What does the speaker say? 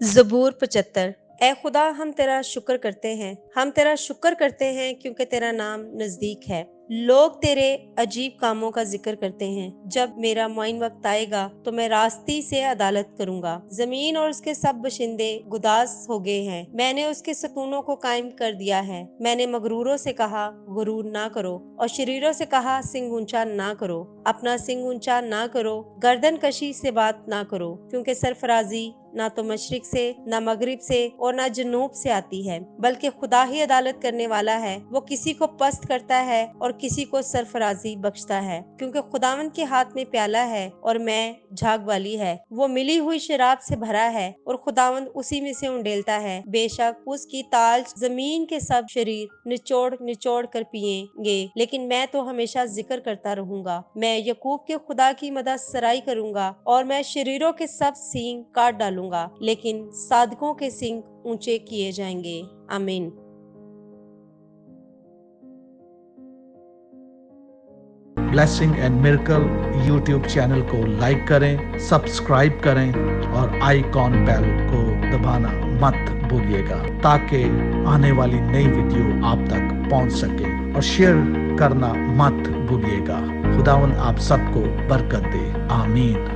ज़बूर 75। ए खुदा, हम तेरा शुक्र करते हैं, हम तेरा शुक्र करते हैं क्योंकि तेरा नाम नज़दीक है। लोग तेरे अजीब कामों का जिक्र करते हैं। जब मेरा मुआइन वक्त आएगा तो मैं रास्ती से अदालत करूंगा। जमीन और उसके सब बशिंदे गुदास हो गए हैं। मैंने उसके सतूनों को कायम कर दिया है। मैंने मगरूरों से कहा, गुरूर ना करो, और शरीरों से कहा, सिंग ऊंचा ना करो। अपना सिंग ऊंचा ना करो, गर्दन कशी से बात ना करो, क्योंकि सरफराजी ना तो मशरिक से, ना मगरिब से और ना जनूब से आती है, बल्कि खुदा ही अदालत करने वाला है। वो किसी को पस्त करता है और किसी को सरफराजी बख्शता है, क्योंकि खुदावंद के हाथ में प्याला है और मैं झाग वाली है। वो मिली हुई शराब से भरा है और खुदावंद उसी में से उंडेलता है। बेशक उसकी ताल्च जमीन के सब शरीर निचोड़ निचोड़ कर पिएंगे, लेकिन मैं तो हमेशा जिक्र करता रहूंगा। मैं यकूब के खुदा की मदद सराई करूंगा और मैं शरीरों के सब सींग काट डालूंगा, लेकिन साधकों के सींग ऊंचे किए जाएंगे। आमीन। Blessing and miracle YouTube channel को लाइक करें, सब्सक्राइब करें और आइकॉन बेल को दबाना मत भूलिएगा, ताकि आने वाली नई वीडियो आप तक पहुंच सके। और शेयर करना मत भूलिएगा। खुदावंद आप सबको बरकत दे। आमीन।